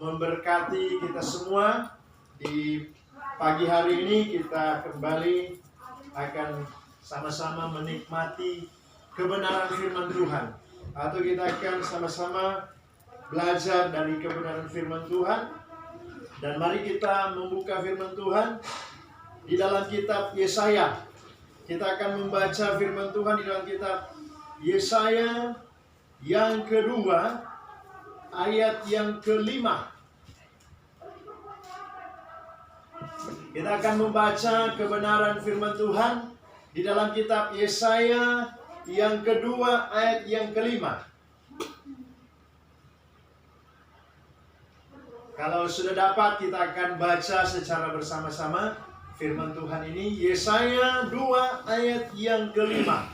memberkati kita semua. Di pagi hari ini kita kembali akan sama-sama menikmati kebenaran firman Tuhan, atau kita akan sama-sama belajar dari kebenaran firman Tuhan. Dan mari kita membuka firman Tuhan di dalam kitab Yesaya. Kita akan membaca firman Tuhan di dalam kitab Yesaya yang kedua, ayat yang kelima. Kita akan membaca kebenaran firman Tuhan di dalam kitab Yesaya yang kedua, ayat yang kelima. Kalau sudah dapat, kita akan baca secara bersama-sama firman Tuhan ini. Yesaya 2 ayat yang kelima.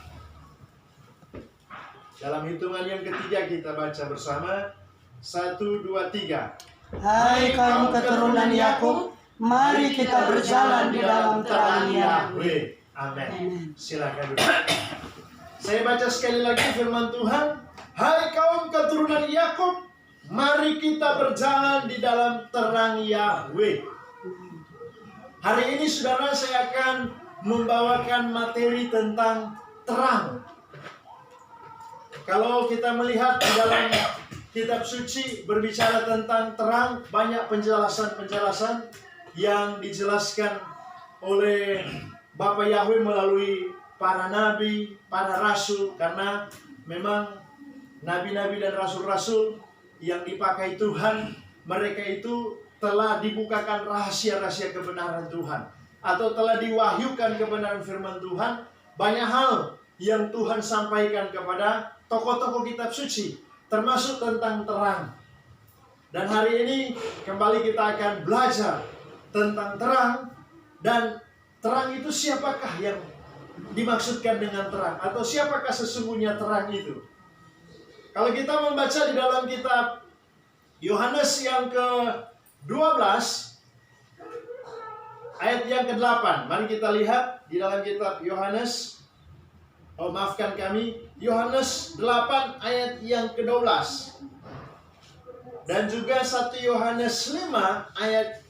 Dalam hitungan yang ketiga kita baca bersama. 1, 2, 3. Hai kaum keturunan Yakub, mari kita berjalan di dalam terang Yahweh. Amin. Silakan duduk. Saya baca sekali lagi firman Tuhan. Hai kaum keturunan Yakub, mari kita berjalan di dalam terang Yahweh. Hari ini saudara, saya akan membawakan materi tentang terang. Kalau kita melihat di dalam kitab suci berbicara tentang terang, banyak penjelasan-penjelasan yang dijelaskan oleh Bapa Yahweh melalui para nabi, para rasul. Karena memang nabi-nabi dan rasul-rasul yang dipakai Tuhan, mereka itu telah dibukakan rahasia-rahasia kebenaran Tuhan, atau telah diwahyukan kebenaran firman Tuhan. Banyak hal yang Tuhan sampaikan kepada tokoh-tokoh kitab suci, termasuk tentang terang. Dan hari ini kembali kita akan belajar tentang terang. Dan terang itu siapakah yang dimaksudkan dengan terang, atau siapakah sesungguhnya terang itu? Kalau kita membaca di dalam kitab Yohanes yang ke-12 ayat yang ke-8, mari kita lihat di dalam kitab Yohanes, Yohanes 8 ayat yang ke-12, dan juga 1 Yohanes 5 ayat,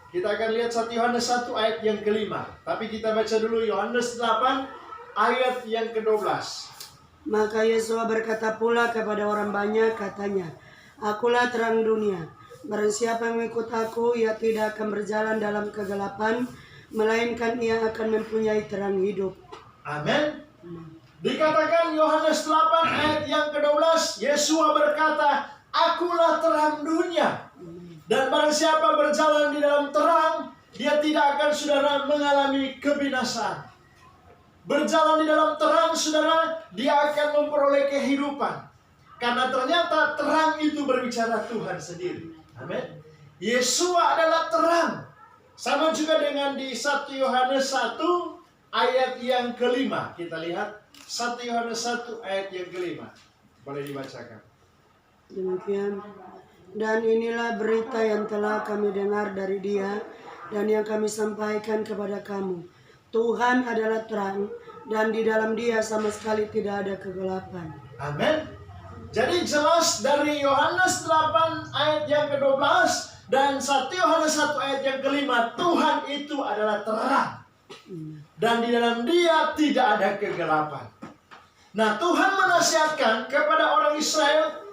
kita akan lihat 1 Yohanes 1 ayat yang ke-5. Tapi kita baca dulu Yohanes 8 ayat yang ke-12. Maka Yesus berkata pula kepada orang banyak, katanya, Akulah terang dunia. Barang siapa yang mengikut aku, ia tidak akan berjalan dalam kegelapan, melainkan ia akan mempunyai terang hidup. Amin. Dikatakan Yohanes 8 ayat yang ke-12, Yesus berkata, Akulah terang dunia. Dan barang siapa berjalan di dalam terang, dia tidak akan, saudara, mengalami kebinasaan. Berjalan di dalam terang, saudara, dia akan memperoleh kehidupan. Karena ternyata terang itu berbicara Tuhan sendiri. Amin. Yesus adalah terang. Sama juga dengan di 1 Yohanes 1 ayat yang ke-5. Kita lihat 1 Yohanes 1 ayat yang ke-5. Boleh dibacakan. Demikian. Dan inilah berita yang telah kami dengar dari Dia dan yang kami sampaikan kepada kamu. Tuhan adalah terang, dan di dalam Dia sama sekali tidak ada kegelapan. Amin. Jadi jelas dari Yohanes 8 ayat yang ke-12 dan 1 Yohanes 1 ayat yang ke-5, Tuhan itu adalah terang, dan di dalam Dia tidak ada kegelapan. Nah, Tuhan menasihatkan kepada orang Israel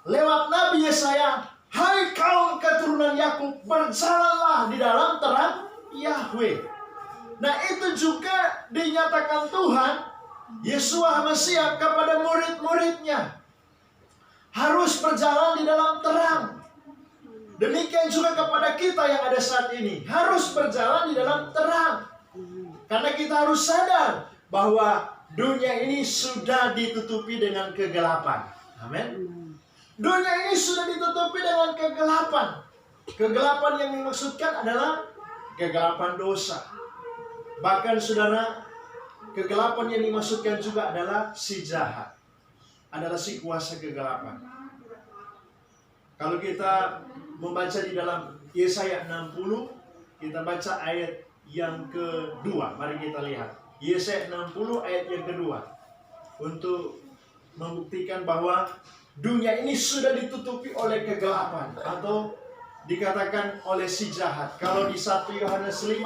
lewat Nabi Yesaya, hai kaum keturunan Yakub, berjalanlah di dalam terang Yahweh. Nah, itu juga dinyatakan Tuhan Yeshua Mesias kepada murid-muridnya, harus berjalan di dalam terang. Demikian juga kepada kita yang ada saat ini, harus berjalan di dalam terang. Karena kita harus sadar bahwa dunia ini sudah ditutupi dengan kegelapan. Amin. Dunia ini sudah ditutupi dengan kegelapan. Kegelapan yang dimaksudkan adalah kegelapan dosa. Bahkan, saudara, kegelapan yang dimaksudkan juga adalah si jahat, adalah si kuasa kegelapan. Kalau kita membaca di dalam Yesaya 60, kita baca ayat yang kedua. Mari kita lihat Yesaya 60 ayat yang kedua, untuk membuktikan bahwa dunia ini sudah ditutupi oleh kegelapan atau dikatakan oleh si jahat. Kalau di 1 Yohanes 5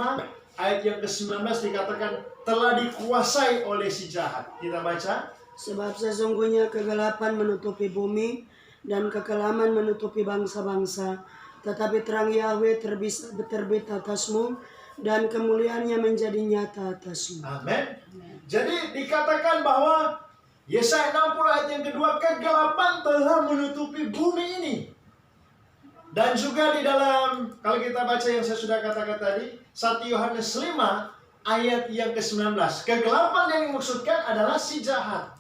ayat yang ke-19 dikatakan telah dikuasai oleh si jahat. Kita baca. Sebab sesungguhnya kegelapan menutupi bumi dan kekelaman menutupi bangsa-bangsa. Tetapi terang Yahweh terbit atasmu dan kemuliaannya menjadi nyata atasmu. Amin. Jadi dikatakan bahwa Yesaya 60 ayat yang kedua, kegelapan telah menutupi bumi ini. Dan juga di dalam, kalau kita baca yang saya sudah katakan tadi, 1 Yohanes 5 ayat yang ke-19. Kegelapan yang dimaksudkan adalah si jahat.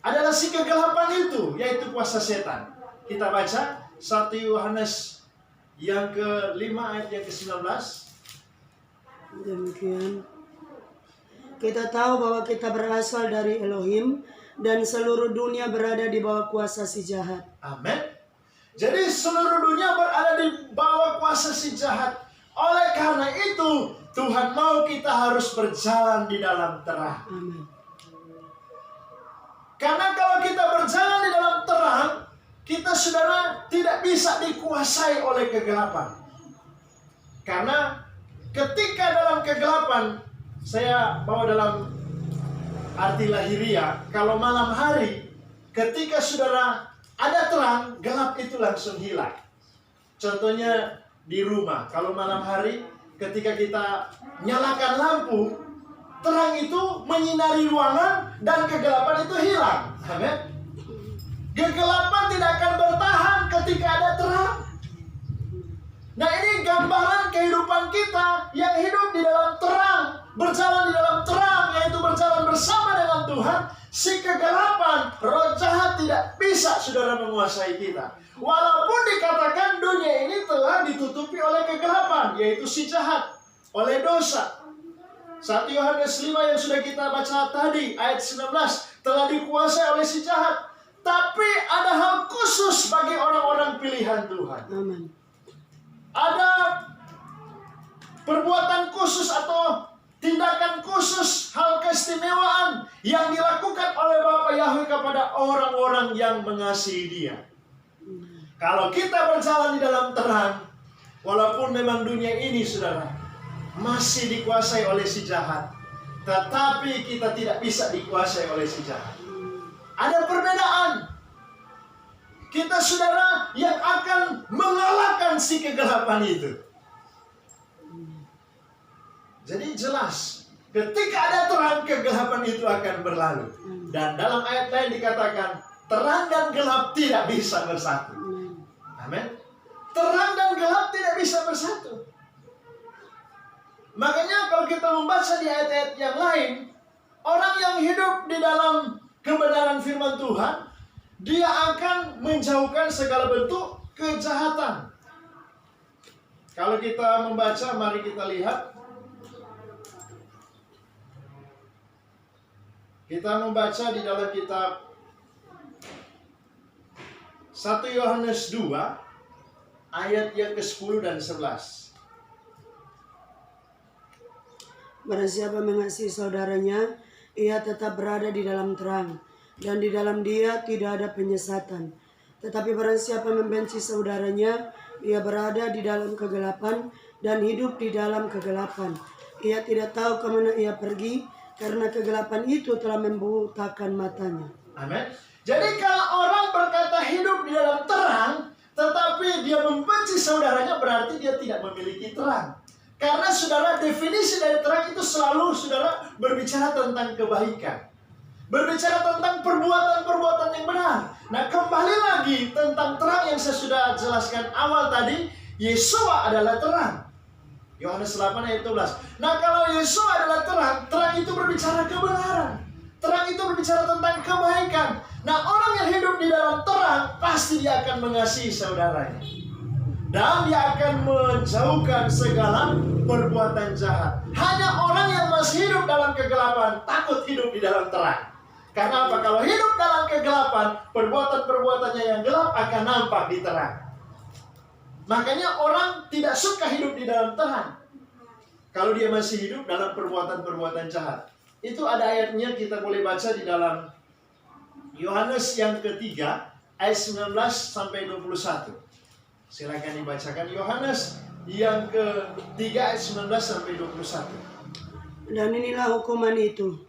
Adalah si kegelapan itu, yaitu kuasa setan. Kita baca 1 Yohanes yang ke-5 ayat yang ke-19. Demikian. Kita tahu bahwa kita berasal dari Elohim dan seluruh dunia berada di bawah kuasa si jahat. Amin. Jadi seluruh dunia berada di bawah kuasa si jahat. Oleh karena itu, Tuhan mau kita harus berjalan di dalam terang. Amin. Karena kalau kita berjalan di dalam terang, kita saudara tidak bisa dikuasai oleh kegelapan. Karena ketika dalam kegelapan, saya bawa dalam arti lahiriah, kalau malam hari, ketika saudara ada terang, gelap itu langsung hilang. Contohnya di rumah, kalau malam hari, ketika kita nyalakan lampu, terang itu menyinari ruangan dan kegelapan itu hilang. Amin. Kegelapan tidak akan bertahan ketika ada terang. Nah, ini gambaran kehidupan kita yang hidup di dalam terang, berjalan di dalam terang, yaitu berjalan bersama dengan Tuhan. Si kegelapan, roh jahat tidak bisa saudara menguasai kita. Walaupun dikatakan dunia ini telah ditutupi oleh kegelapan, yaitu si jahat, oleh dosa. 1 Yohanes 5 yang sudah kita baca tadi, ayat 19, telah dikuasai oleh si jahat. Tapi ada hal khusus bagi orang-orang pilihan Tuhan. Amin. Ada perbuatan khusus atau tindakan khusus, hal keistimewaan yang dilakukan oleh Bapa Yahweh kepada orang-orang yang mengasihi Dia. Kalau kita berjalan di dalam terang, walaupun memang dunia ini, saudara, masih dikuasai oleh si jahat, tetapi kita tidak bisa dikuasai oleh si jahat. Ada perbedaan. Kita saudara yang akan mengalahkan si kegelapan itu. Jadi jelas, ketika ada terang, kegelapan itu akan berlalu. Dan dalam ayat lain dikatakan, terang dan gelap tidak bisa bersatu. Amin. Terang dan gelap tidak bisa bersatu. Makanya kalau kita membaca di ayat-ayat yang lain, orang yang hidup di dalam kebenaran firman Tuhan, dia akan menjauhkan segala bentuk kejahatan. Kalau kita membaca, mari kita lihat. Kita membaca di dalam kitab 1 Yohanes 2 ayat yang ke-10 dan 11. Barang siapa mengasihi saudaranya, ia tetap berada di dalam terang, dan di dalam dia tidak ada penyesatan. Tetapi barang siapa membenci saudaranya, ia berada di dalam kegelapan dan hidup di dalam kegelapan. Ia tidak tahu kemana ia pergi, karena kegelapan itu telah membutakan matanya. Amin. Jadi kalau orang berkata hidup di dalam terang, tetapi dia membenci saudaranya, berarti dia tidak memiliki terang. Karena saudara, definisi dari terang itu selalu saudara berbicara tentang kebaikan, berbicara tentang perbuatan-perbuatan yang benar. Nah, kembali lagi tentang terang yang saya sudah jelaskan awal tadi, Yesua adalah terang. Yohanes 8 ayat 12. Nah, kalau Yesua adalah terang, terang itu berbicara kebenaran. Terang itu berbicara tentang kebaikan. Nah, orang yang hidup di dalam terang, pasti dia akan mengasihi saudaranya. Dan dia akan menjauhkan segala perbuatan jahat. Hanya orang yang masih hidup dalam kegelapan takut hidup di dalam terang. Karena apa? Kalau hidup dalam kegelapan, perbuatan-perbuatannya yang gelap akan nampak di terang. Makanya orang tidak suka hidup di dalam terang kalau dia masih hidup dalam perbuatan-perbuatan jahat. Itu ada ayatnya, kita boleh baca di dalam Yohanes yang ketiga ayat 19 sampai 21. Silakan dibacakan Yohanes yang ketiga ayat 19 sampai 21. Dan inilah hukuman itu.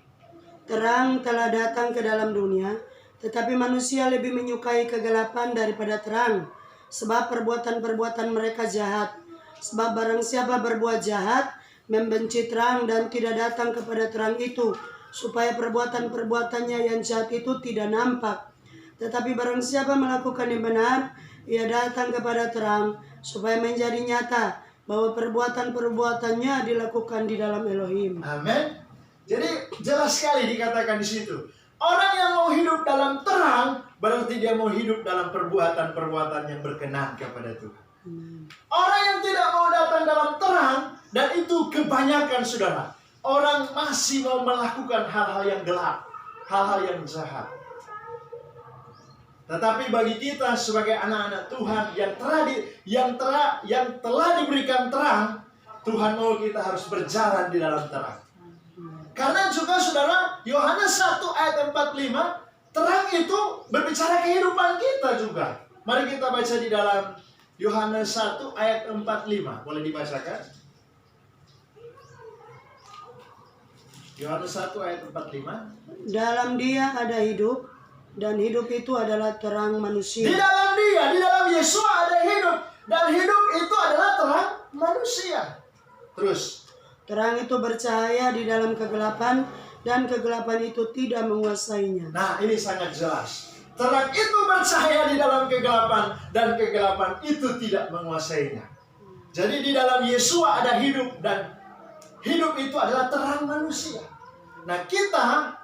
Terang telah datang ke dalam dunia, tetapi manusia lebih menyukai kegelapan daripada terang, sebab perbuatan-perbuatan mereka jahat. Sebab barang siapa berbuat jahat, membenci terang dan tidak datang kepada terang itu, supaya perbuatan-perbuatannya yang jahat itu tidak nampak. Tetapi barang siapa melakukan yang benar, ia datang kepada terang, supaya menjadi nyata bahwa perbuatan-perbuatannya dilakukan di dalam Elohim. Amin. Jadi jelas sekali dikatakan di situ. Orang yang mau hidup dalam terang berarti dia mau hidup dalam perbuatan-perbuatan yang berkenan kepada Tuhan. Orang yang tidak mau datang dalam terang, dan itu kebanyakan saudara, orang masih mau melakukan hal-hal yang gelap, hal-hal yang jahat. Tetapi bagi kita sebagai anak-anak Tuhan yang telah diberikan terang, Tuhan mau kita harus berjalan di dalam terang. Karena juga saudara, Yohanes 1 ayat 45, terang itu berbicara kehidupan kita juga. Mari kita baca di dalam Yohanes 1 ayat 45. Boleh dibacakan? Yohanes 1 ayat 45. Dalam Dia ada hidup, dan hidup itu adalah terang manusia. Di dalam Dia, di dalam Yesus ada hidup, dan hidup itu adalah terang manusia. Terus, terang itu bercahaya di dalam kegelapan, dan kegelapan itu tidak menguasainya. nah ini sangat jelas. Terang itu bercahaya di dalam kegelapan, dan kegelapan itu tidak menguasainya. Jadi di dalam Yesus ada hidup, dan hidup itu adalah terang manusia. Nah, kita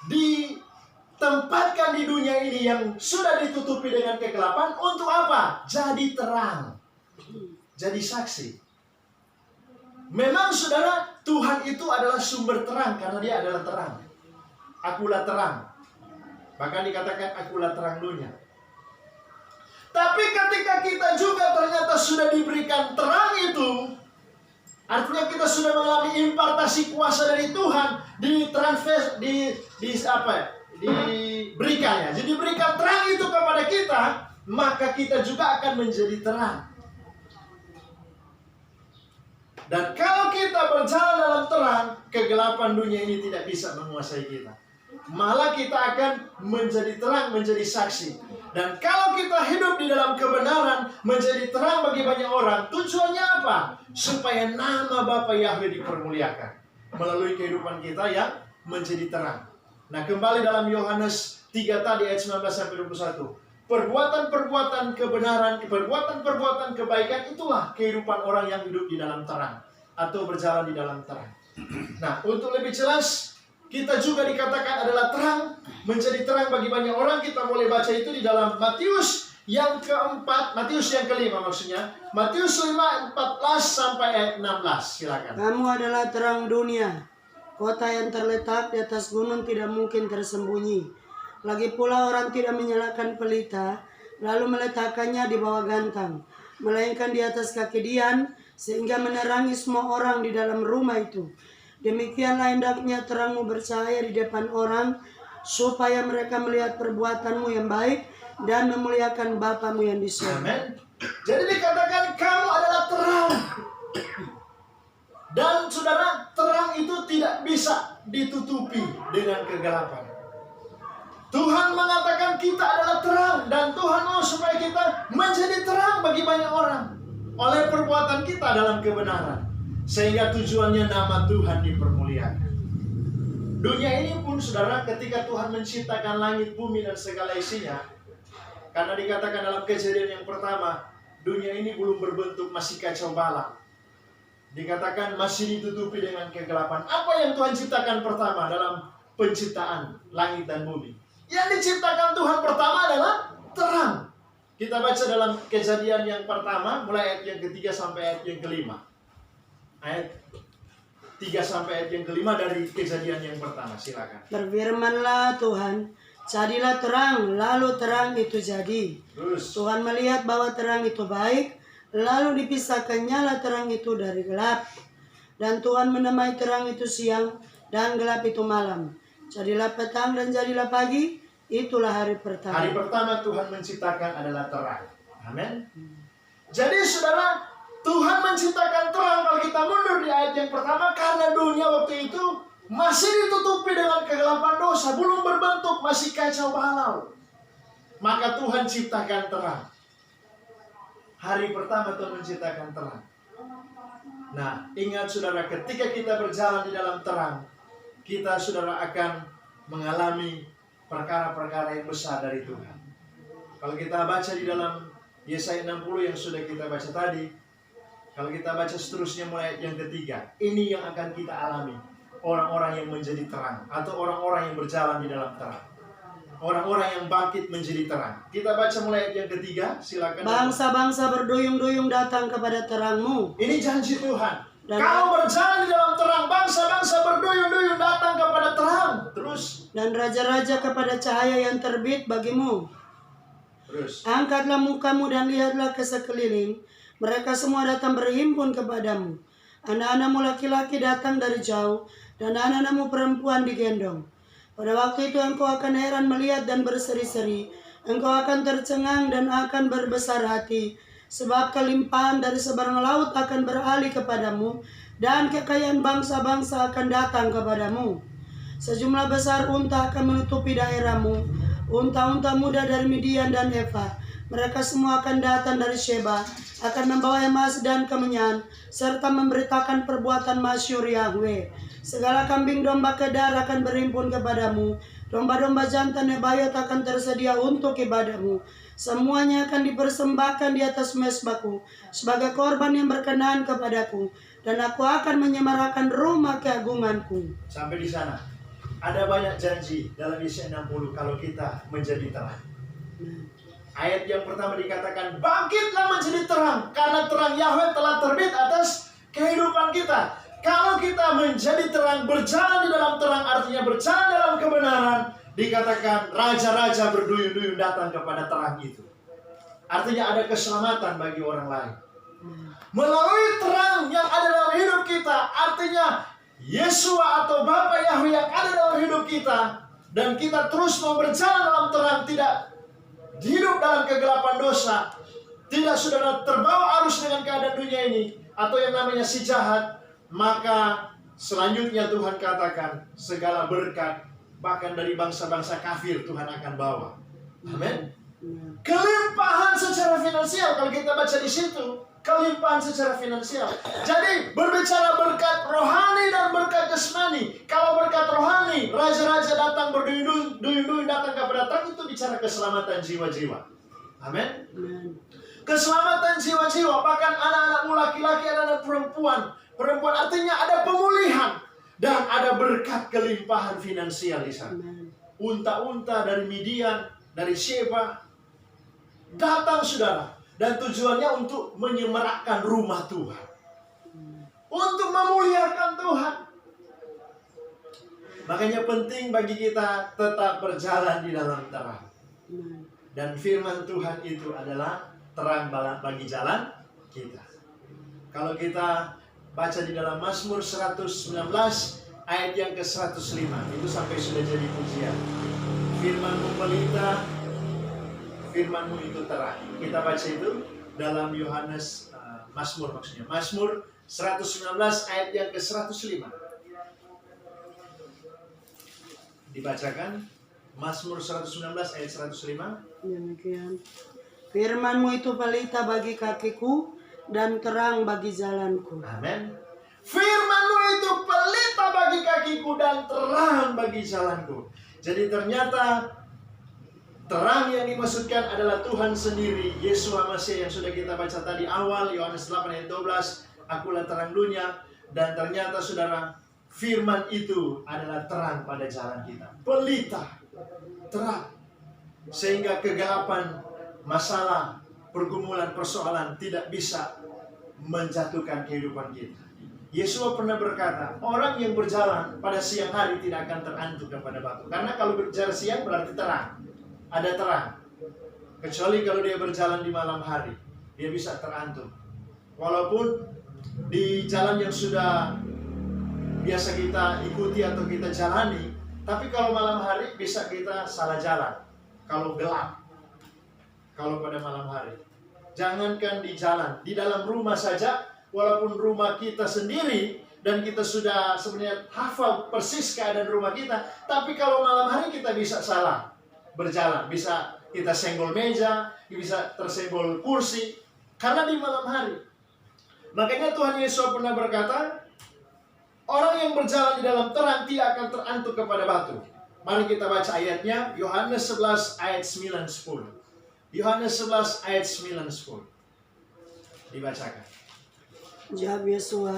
ditempatkan di dunia ini yang sudah ditutupi dengan kegelapan untuk apa? Jadi terang. Jadi saksi. Memang saudara, Tuhan itu adalah sumber terang karena Dia adalah terang. Akulah terang. Bahkan dikatakan akulah terang dunia. Tapi ketika kita juga ternyata sudah diberikan terang itu, artinya kita sudah mengalami impartasi kuasa dari Tuhan, diberikan ya. Jadi diberikan terang itu kepada kita, maka kita juga akan menjadi terang. Dan kalau kita berjalan dalam terang, kegelapan dunia ini tidak bisa menguasai kita. Malah kita akan menjadi terang, menjadi saksi. Dan kalau kita hidup di dalam kebenaran, menjadi terang bagi banyak orang, tujuannya apa? Supaya nama Bapa Yahweh dipermuliakan melalui kehidupan kita yang menjadi terang. Nah, kembali dalam Yohanes 3 tadi ayat 19 sampai 21. Perbuatan-perbuatan kebenaran, perbuatan-perbuatan kebaikan, itulah kehidupan orang yang hidup di dalam terang atau berjalan di dalam terang. Nah, untuk lebih jelas, kita juga dikatakan adalah terang, menjadi terang bagi banyak orang. Kita boleh baca itu di dalam Matius yang keempat, Matius yang kelima maksudnya, Matius 5 14 sampai ayat 16. Silakan. Kamu adalah terang dunia. Kota yang terletak di atas gunung tidak mungkin tersembunyi. Lagi pula orang tidak menyalakan pelita, lalu meletakkannya di bawah gantang, melainkan di atas kaki dian, sehingga menerangi semua orang di dalam rumah itu. Demikianlah hendaknya terangmu bercahaya di depan orang, supaya mereka melihat perbuatanmu yang baik dan memuliakan Bapamu yang di surga. Amin. Jadi dikatakan kamu adalah terang. Dan saudara, terang itu tidak bisa ditutupi dengan kegelapan. Tuhan mengatakan kita adalah terang, dan Tuhan mau supaya kita menjadi terang bagi banyak orang oleh perbuatan kita dalam kebenaran, sehingga tujuannya nama Tuhan dipermuliakan. Dunia ini pun saudara, ketika Tuhan menciptakan langit, bumi dan segala isinya, karena dikatakan dalam Kejadian yang pertama, dunia ini belum berbentuk, masih kacau balau. Dikatakan masih ditutupi dengan kegelapan. Apa yang Tuhan ciptakan pertama dalam penciptaan langit dan bumi? Yang diciptakan Tuhan pertama adalah terang. Kita baca dalam Kejadian yang pertama, mulai ayat yang ketiga sampai ayat yang kelima. Ayat 3 sampai ayat yang kelima dari Kejadian yang pertama. Silakan. Berfirmanlah Tuhan, jadilah terang, lalu terang itu jadi. Terus. Tuhan melihat bahwa terang itu baik, lalu dipisahkannyalah terang itu dari gelap. Dan Tuhan menamai terang itu siang, dan gelap itu malam. Jadilah petang dan jadilah pagi, itulah hari Hari pertama. pertama Tuhan menciptakan adalah terang. Amin. Jadi saudara, Tuhan menciptakan terang kalau kita mundur di ayat yang pertama, karena dunia waktu itu masih ditutupi dengan kegelapan dosa, belum berbentuk, masih kacau balau. Maka Tuhan ciptakan terang. Hari pertama Tuhan menciptakan terang. Nah, ingat saudara, ketika kita berjalan di dalam terang, kita saudara akan mengalami perkara-perkara yang besar dari Tuhan. Kalau kita baca di dalam Yesaya 60 yang sudah kita baca tadi, kalau kita baca seterusnya mulai ayat yang ketiga, ini yang akan kita alami. Orang-orang yang menjadi terang, atau orang-orang yang berjalan di dalam terang. Orang-orang yang bangkit menjadi terang. Kita baca mulai ayat yang ketiga, silakan. Bangsa-bangsa berduyung-duyung datang kepada terang-Mu. Ini janji Tuhan. Dan- Kalau berjalan di dalam terang, bangsa-bangsa berduyun-duyun datang kepada terang. Terus. Dan raja-raja kepada cahaya yang terbit bagimu. Terus. Angkatlah mukamu dan lihatlah ke sekeliling. Mereka semua datang berhimpun kepadamu. Anak-anakmu laki-laki datang dari jauh, dan anak-anakmu perempuan digendong. Pada waktu itu engkau akan heran melihat dan berseri-seri. Engkau akan tercengang dan akan berbesar hati. Sebab kelimpahan dari seberang laut akan beralih kepadamu, dan kekayaan bangsa-bangsa akan datang kepadamu. Sejumlah besar unta akan menutupi daerahmu, unta-unta muda dari Midian dan Eva. Mereka semua akan datang dari Sheba, akan membawa emas dan kemenyan, serta memberitakan perbuatan masyhur Yahweh. Segala kambing domba Kedar akan berhimpun kepadamu, domba-domba jantan Nebayot akan tersedia untuk ibadahmu. Semuanya akan dipersembahkan di atas mezbahku sebagai korban yang berkenan kepadaku, dan aku akan menyemarakan rumah keagunganku. Sampai di sana. Ada banyak janji dalam Yesaya 60 kalau kita menjadi terang. Ayat yang pertama dikatakan, bangkitlah menjadi terang, karena terang Yahweh telah terbit atas kehidupan kita. Kalau kita menjadi terang, berjalan di dalam terang, artinya berjalan dalam kebenaran, dikatakan raja-raja berduyun-duyun datang kepada terang itu. Artinya ada keselamatan bagi orang lain. Melalui terang yang ada dalam hidup kita, artinya Yesua atau Bapa Yahweh yang ada dalam hidup kita, dan kita terus mau berjalan dalam terang, tidak hidup dalam kegelapan dosa, tidak saudara terbawa arus dengan keadaan dunia ini, atau yang namanya si jahat, maka selanjutnya Tuhan katakan segala berkat bahkan dari bangsa-bangsa kafir Tuhan akan bawa. Amin. Kelimpahan secara finansial, kalau kita baca di situ, kelimpahan secara finansial. Jadi berbicara berkat rohani dan berkat jasmani. Kalau berkat rohani, raja-raja datang berduyun-duyun datang kepada terang, itu bicara keselamatan jiwa-jiwa. Amin. Keselamatan jiwa-jiwa, bahkan anak-anakmu laki-laki, anak-anak perempuan. Perempuan artinya ada pemulihan dan ada berkat kelimpahan finansial di sana. Unta-unta dari Midian, dari Sheba datang saudara, dan tujuannya untuk menyemarakkan rumah Tuhan, untuk memuliakan Tuhan. Makanya penting bagi kita tetap berjalan di dalam terang. Dan firman Tuhan itu adalah terang bagi jalan kita. Kalau kita baca di dalam Mazmur 119 ayat yang ke-105, itu sampai sudah jadi pujian. Firman-Mu pelita, firman-Mu itu terang. Kita baca itu dalam Yohanes, Mazmur maksudnya. Mazmur 119 ayat yang ke-105. Dibacakan Mazmur 119 ayat 105. Demikian. Firman-Mu itu pelita bagi kakiku dan terang bagi jalanku. Amin. Firman-Mu itu pelita bagi kakiku dan terang bagi jalanku. Jadi ternyata terang yang dimaksudkan adalah Tuhan sendiri, Yesus Masih yang sudah kita baca tadi awal, Yohanes 8 ayat 12, akulah terang dunia. Dan ternyata saudara, firman itu adalah terang pada jalan kita. Pelita, terang. Sehingga kegelapan, masalah, pergumulan, persoalan tidak bisa menjatuhkan kehidupan kita. Yesus pernah berkata, orang yang berjalan pada siang hari tidak akan terantuk kepada batu. Karena kalau berjalan siang berarti terang. Ada terang. Kecuali kalau dia berjalan di malam hari, dia bisa terantuk. Walaupun di jalan yang sudah biasa kita ikuti atau kita jalani, Tapi kalau malam hari bisa kita salah jalan. Kalau gelap. Kalau pada malam hari. Jangankan di jalan, di dalam rumah saja, walaupun rumah kita sendiri dan kita sudah sebenarnya hafal persis keadaan rumah kita, tapi kalau malam hari kita bisa salah berjalan, bisa kita senggol meja, bisa tersenggol kursi, karena di malam hari. Makanya Tuhan Yesus pernah berkata, orang yang berjalan di dalam terang tidak akan terantuk kepada batu. Mari kita baca ayatnya, Yohanes 11 ayat 9-10. Yohanes 11 ayat 9-10. Dibacakan. Jawab Yesua,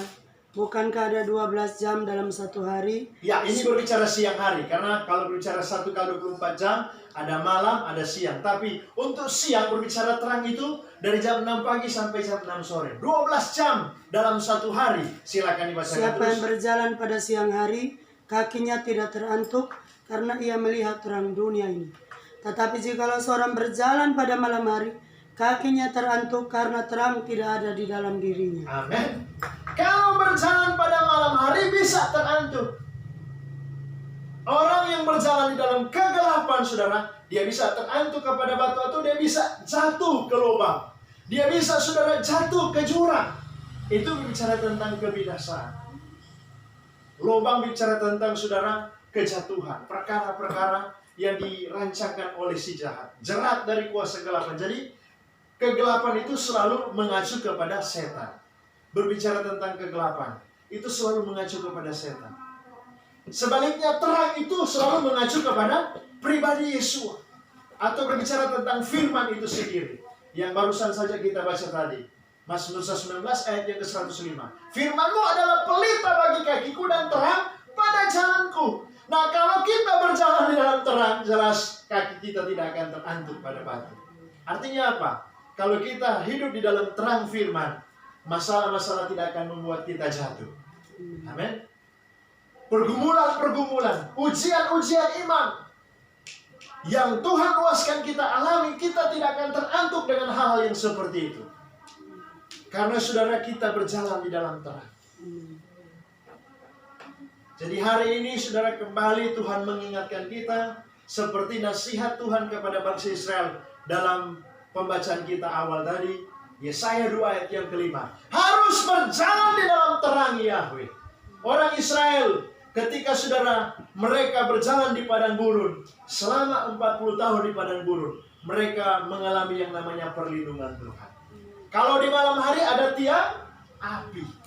bukankah ada 12 jam dalam satu hari? Ya, ini berbicara siang hari. Karena kalau berbicara 1 kali 24 jam, ada malam, ada siang. Tapi untuk siang berbicara terang itu dari jam 6 pagi sampai jam 6 sore. 12 jam dalam satu hari. Silakan dibacakan. Siapa terus. yang berjalan pada siang hari, kakinya tidak terantuk karena ia melihat terang dunia ini. Tetapi jikalau seorang berjalan pada malam hari, kakinya terantuk karena terang tidak ada di dalam dirinya. Amin. Kalau berjalan pada malam hari bisa terantuk. Orang yang berjalan di dalam kegelapan, saudara, dia bisa terantuk kepada batu atau dia bisa jatuh ke lubang. Dia bisa, saudara, jatuh ke jurang. Itu bicara tentang kebinasaan. Lubang bicara tentang, saudara, kejatuhan. Perkara-perkara yang dirancangkan oleh si jahat. Jerat dari kuasa kegelapan. Jadi, kegelapan itu selalu mengacu kepada setan. Berbicara tentang kegelapan, itu selalu mengacu kepada setan. Sebaliknya terang itu selalu mengacu kepada pribadi Yesus. Atau berbicara tentang firman itu sendiri. Yang barusan saja kita baca tadi. Mazmur 19 ayat yang ke-105. Firman-Mu adalah pelita bagi kakiku dan terang pada jalanku. Nah, kalau kita berjalan di dalam terang, jelas kaki kita tidak akan terantuk pada batu. Artinya apa? Kalau kita hidup di dalam terang firman, masalah-masalah tidak akan membuat kita jatuh. Amin. Pergumulan-pergumulan, ujian-ujian iman yang Tuhan luaskan kita alami, kita tidak akan terantuk dengan hal-hal yang seperti itu. Karena saudara kita berjalan di dalam terang. Jadi hari ini saudara kembali Tuhan mengingatkan kita seperti nasihat Tuhan kepada bangsa Israel dalam pembacaan kita awal tadi, Yesaya 2 ayat yang ke-5. Harus berjalan di dalam terang Yahweh. Orang Israel ketika saudara mereka berjalan di padang gurun selama 40 tahun di padang gurun, mereka mengalami yang namanya perlindungan Tuhan. Kalau di malam hari ada tiang api.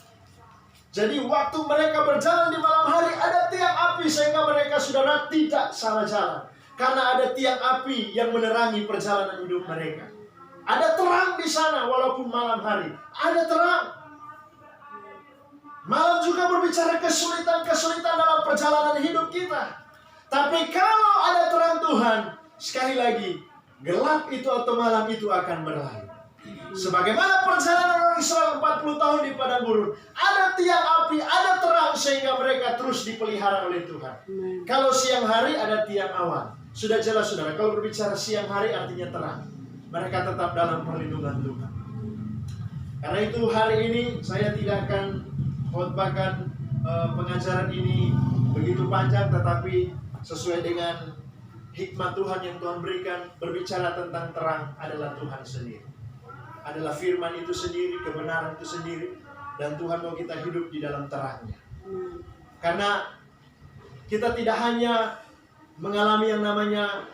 Jadi waktu mereka berjalan di malam hari ada tiang api sehingga mereka saudara tidak salah jalan. Karena ada tiang api yang menerangi perjalanan hidup mereka. Ada terang di sana walaupun malam hari. Ada terang. Malam juga berbicara kesulitan-kesulitan dalam perjalanan hidup kita. Tapi kalau ada terang Tuhan, sekali lagi, gelap itu atau malam itu akan berlalu. Sebagaimana perjalanan orang Israel 40 tahun di padang gurun, ada tiang api, ada terang sehingga mereka terus dipelihara oleh Tuhan. Kalau siang hari ada tiang awan. Sudah jelas saudara, kalau berbicara siang hari artinya terang. Mereka tetap dalam perlindungan Tuhan. Karena itu hari ini saya tidak akan khotbahkan pengajaran ini begitu panjang, tetapi sesuai dengan hikmat Tuhan yang Tuhan berikan, berbicara tentang terang adalah Tuhan sendiri. Adalah firman itu sendiri, kebenaran itu sendiri, dan Tuhan mau kita hidup di dalam terangnya. Karena kita tidak hanya mengalami yang namanya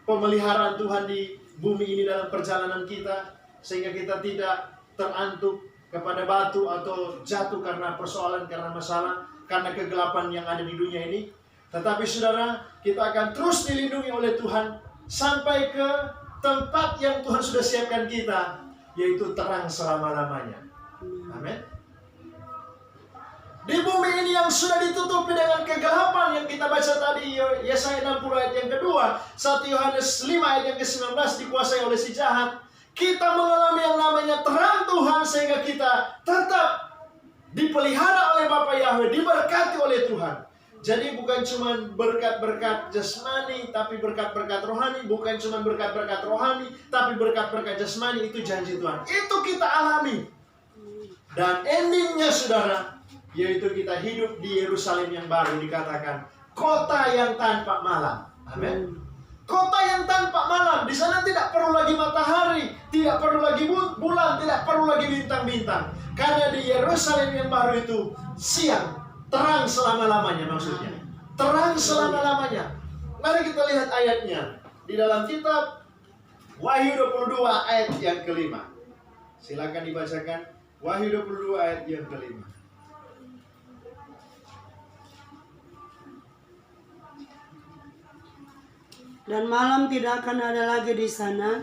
pemeliharaan Tuhan di bumi ini dalam perjalanan kita, sehingga kita tidak terantuk kepada batu atau jatuh karena persoalan, karena masalah, karena kegelapan yang ada di dunia ini. Tetapi saudara, kita akan terus dilindungi oleh Tuhan sampai ke tempat yang Tuhan sudah siapkan kita, yaitu terang selama-lamanya. Amin. Di bumi ini yang sudah ditutupi dengan kegelapan yang kita baca tadi, Yesaya 60 ayat yang kedua, 1 Yohanes 5 ayat yang ke-19, dikuasai oleh si jahat. Kita mengalami yang namanya terang Tuhan sehingga kita tetap dipelihara oleh Bapa Yahweh, diberkati oleh Tuhan. Jadi bukan cuma berkat-berkat jasmani, tapi berkat-berkat rohani. Bukan cuma berkat-berkat rohani, tapi berkat-berkat jasmani. Itu janji Tuhan. Itu kita alami. Dan endingnya saudara, yaitu kita hidup di Yerusalem yang baru, dikatakan kota yang tanpa malam. Amin. Kota yang tanpa malam. Di sana tidak perlu lagi matahari, tidak perlu lagi bulan, tidak perlu lagi bintang-bintang. Karena di Yerusalem yang baru itu siang, terang selama-lamanya maksudnya. Terang selama-lamanya. Mari kita lihat ayatnya. Di dalam kitab Wahyu 22 ayat yang kelima. Silakan dibacakan. Wahyu 22 ayat yang kelima. Dan malam tidak akan ada lagi di sana,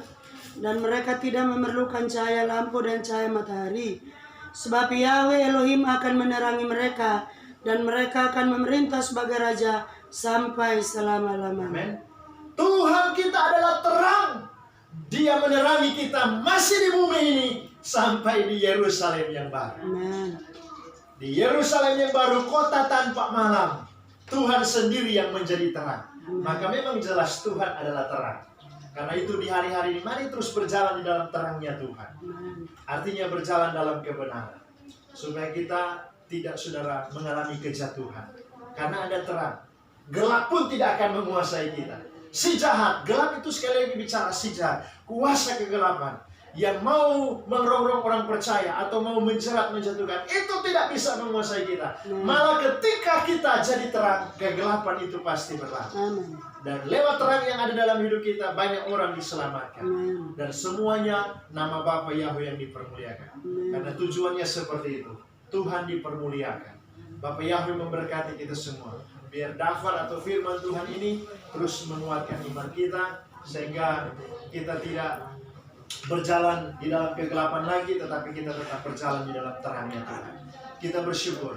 dan mereka tidak memerlukan cahaya lampu dan cahaya matahari, sebab Yahweh Elohim akan menerangi mereka, dan mereka akan memerintah sebagai raja sampai selama-lamanya. Amin. Tuhan kita adalah terang. Dia menerangi kita masih di bumi ini sampai di Yerusalem yang baru. Amen. Di Yerusalem yang baru, kota tanpa malam, Tuhan sendiri yang menjadi terang. Maka memang jelas Tuhan adalah terang. Karena itu di hari-hari ini mari terus berjalan di dalam terangnya Tuhan. Artinya berjalan dalam kebenaran. Supaya kita tidak, saudara, mengalami kejatuhan. Karena ada terang. Gelap pun tidak akan menguasai kita. Si jahat, gelap itu sekali lagi bicara si jahat, kuasa kegelapan yang mau merongrong orang percaya atau mau menjerat, menjatuhkan, itu tidak bisa menguasai kita. Malah ketika kita jadi terang, kegelapan itu pasti berlalu. Dan lewat terang yang ada dalam hidup kita, banyak orang diselamatkan. Dan semuanya nama Bapa Yahweh yang dipermuliakan. Karena tujuannya seperti itu. Tuhan dipermuliakan. Bapa Yahweh memberkati kita semua. Biar daftar atau firman Tuhan ini terus menguatkan iman kita, sehingga kita tidak berjalan di dalam kegelapan lagi, tetapi kita tetap berjalan di dalam terangnya Tuhan. Kita bersyukur